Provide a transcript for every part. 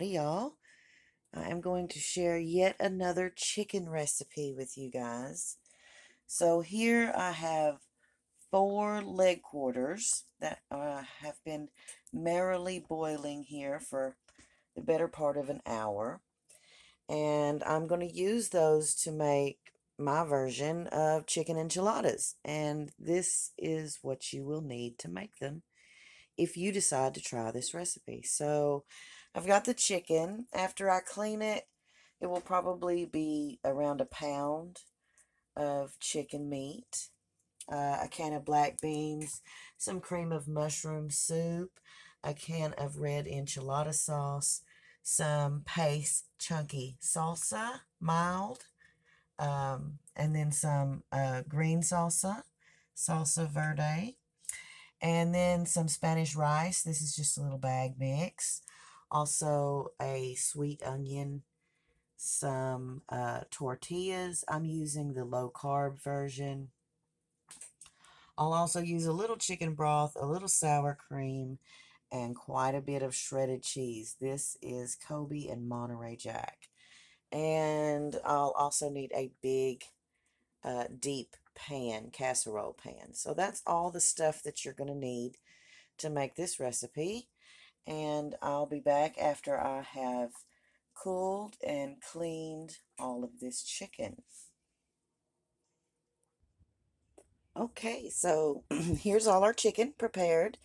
Howdy, y'all. I am going to share yet another chicken recipe with you guys. So here I have 4 leg quarters that have been merrily boiling here for the better part of an hour. And I'm going to use those to make my version of chicken enchiladas. And this is what you will need to make them if you decide to try this recipe. So I've got the chicken. After I clean it, it will probably be around a pound of chicken meat, a can of black beans, some cream of mushroom soup, a can of red enchilada sauce, some paste chunky salsa, mild, and then some green salsa verde, and then some Spanish rice. This is just a little bag mix. Also a sweet onion, some tortillas. I'm using the low carb version. I'll also use a little chicken broth, a little sour cream, and quite a bit of shredded cheese. This is Kobe and Monterey Jack. And I'll also need a big, deep pan, casserole pan. So that's all the stuff that you're going to need to make this recipe. And I'll be back after I have cooled and cleaned all of this chicken. Okay, so here's all our chicken prepared.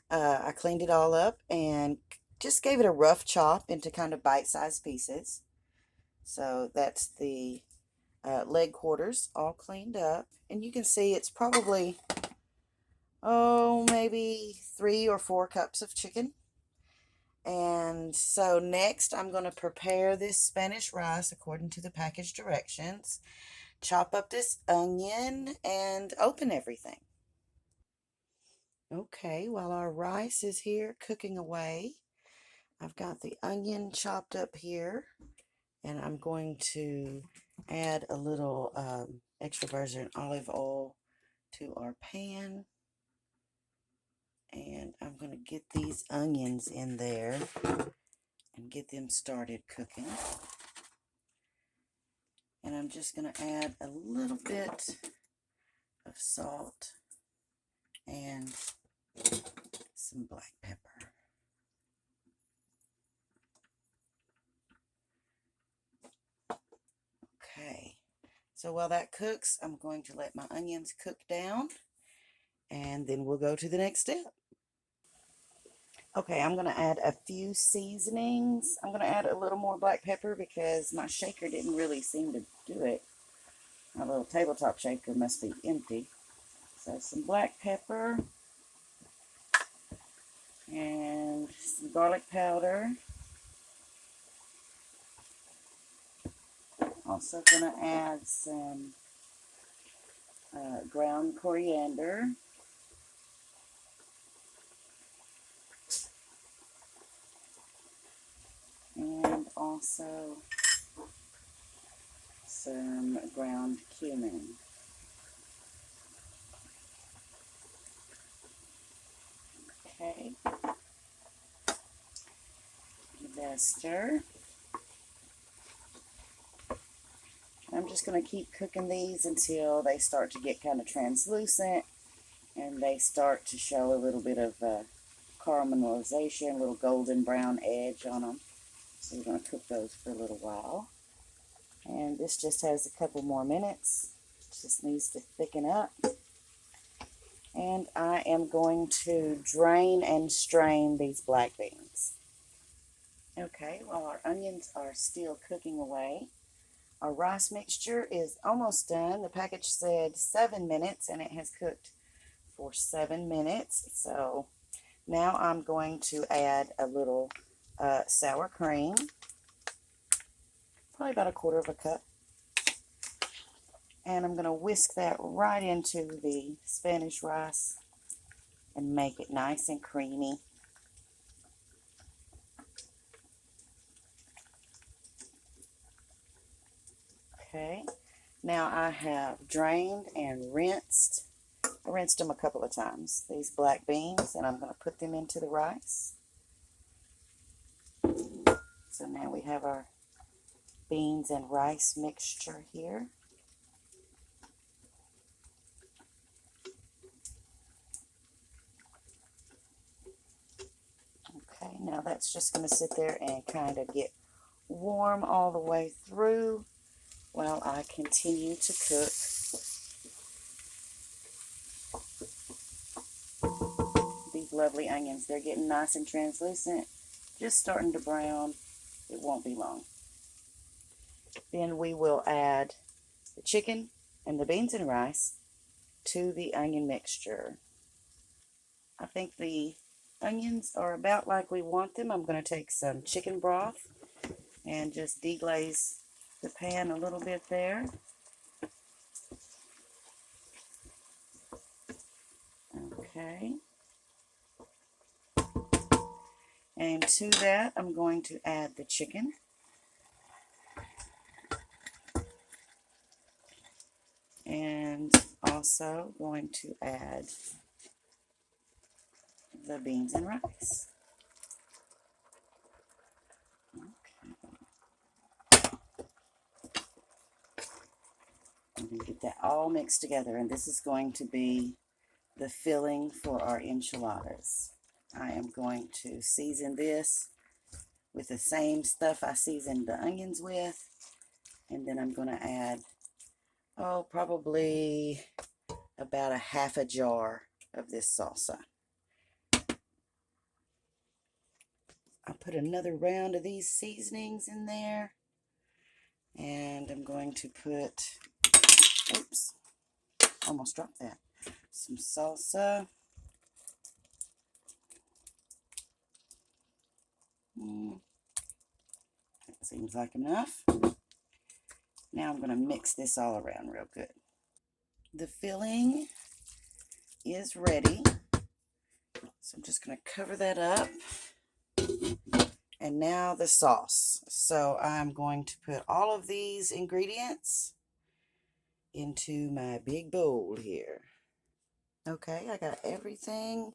I cleaned it all up and just gave it a rough chop into kind of bite-sized pieces. So that's the leg quarters all cleaned up. And you can see it's probably, maybe 3 or 4 cups of chicken. And so next I'm going to prepare this Spanish rice according to the package directions. Chop up this onion and open everything. Okay, while our rice is here cooking away, I've got the onion chopped up here, and I'm going to add a little extra virgin olive oil to our pan. And I'm going to get these onions in there and get them started cooking. And I'm just going to add a little bit of salt and some black pepper. Okay, so while that cooks, I'm going to let my onions cook down, and then we'll go to the next step. Okay, I'm going to add a few seasonings. I'm going to add a little more black pepper because my shaker didn't really seem to do it. My little tabletop shaker must be empty. So some black pepper and some garlic powder. Also going to add some ground coriander. And also some ground cumin. Okay. Give that a stir. I'm just going to keep cooking these until they start to get kind of translucent and they start to show a little bit of caramelization, a little golden brown edge on them. So we're going to cook those for a little while. And this just has a couple more minutes. It just needs to thicken up. And I am going to drain and strain these black beans. Okay, while our onions are still cooking away, our rice mixture is almost done. The package said 7 minutes, and it has cooked for 7 minutes. So now I'm going to add a little sour cream, probably about 1/4 cup. And I'm going to whisk that right into the Spanish rice and make it nice and creamy. Okay, now I have drained and rinsed. I rinsed them a couple of times, these black beans, and I'm going to put them into the rice. So now we have our beans and rice mixture here. Okay, now that's just going to sit there and kind of get warm all the way through while I continue to cook these lovely onions. They're getting nice and translucent, just starting to brown. It won't be long. Then we will add the chicken and the beans and rice to the onion mixture. I think the onions are about like we want them. I'm going to take some chicken broth and just deglaze the pan a little bit there. Okay. And to that, I'm going to add the chicken. And also going to add the beans and rice. I'm going to get that all mixed together, and this is going to be the filling for our enchiladas. I am going to season this with the same stuff I seasoned the onions with, and then I'm going to add, probably about a half a jar of this salsa. I put another round of these seasonings in there, and I'm going to put, oops, almost dropped that, some salsa. That seems like enough. Now I'm going to mix this all around real good. The filling is ready, so I'm just going to cover that up. And now the sauce. So I'm going to put all of these ingredients into my big bowl here. Okay, I got everything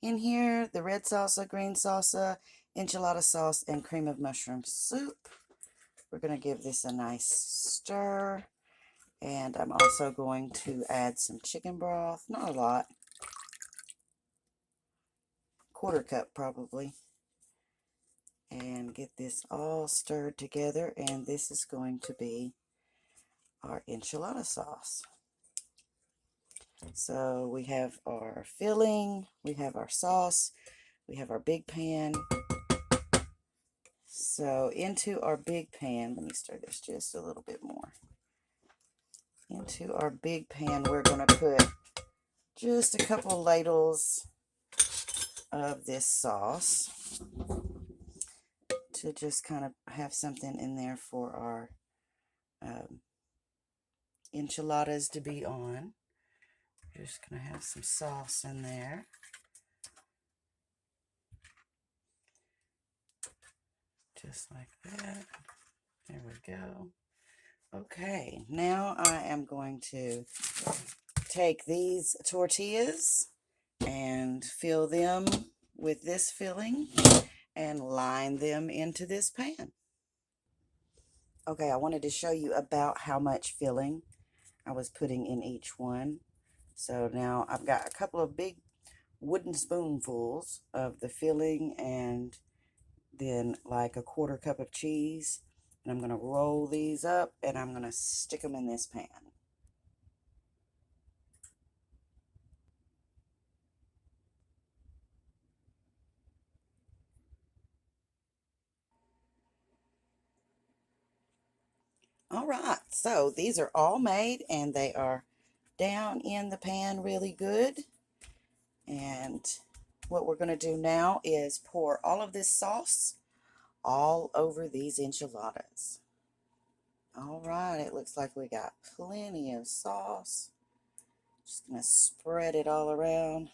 in here. The red salsa, green salsa, enchilada sauce, and cream of mushroom soup. We're going to give this a nice stir. And I'm also going to add some chicken broth. Not a lot. Quarter cup probably. And get this all stirred together. And this is going to be our enchilada sauce. So we have our filling, we have our sauce, we have our big pan. So into our big pan, let me stir this just a little bit more. Into our big pan, we're going to put just a couple ladles of this sauce to just kind of have something in there for our enchiladas to be on. Just going to have some sauce in there. Just like that. There we go. Okay, now I am going to take these tortillas and fill them with this filling and line them into this pan. Okay, I wanted to show you about how much filling I was putting in each one. So now I've got a couple of big wooden spoonfuls of the filling and then like a quarter cup of cheese. And I'm going to roll these up and I'm going to stick them in this pan. All right, so these are all made and they are down in the pan really good. And what we're going to do now is pour all of this sauce all over these enchiladas. All right, it looks like we got plenty of sauce. Just going to spread it all around.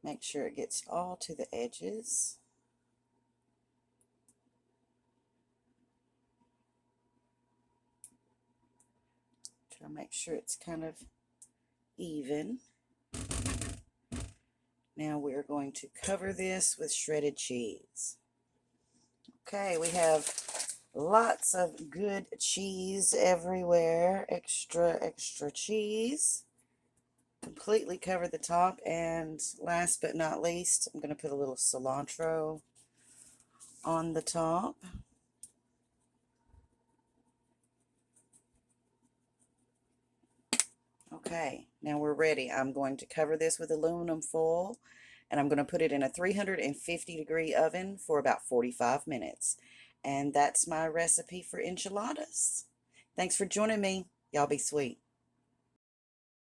Make sure it gets all to the edges. Try to make sure it's kind of even. Now we're going to cover this with shredded cheese. Okay, we have lots of good cheese everywhere. Extra, extra cheese. Completely cover the top. And last but not least, I'm going to put a little cilantro on the top. Okay, now we're ready. I'm going to cover this with aluminum foil, and I'm going to put it in a 350-degree oven for about 45 minutes. And that's my recipe for enchiladas. Thanks for joining me. Y'all be sweet.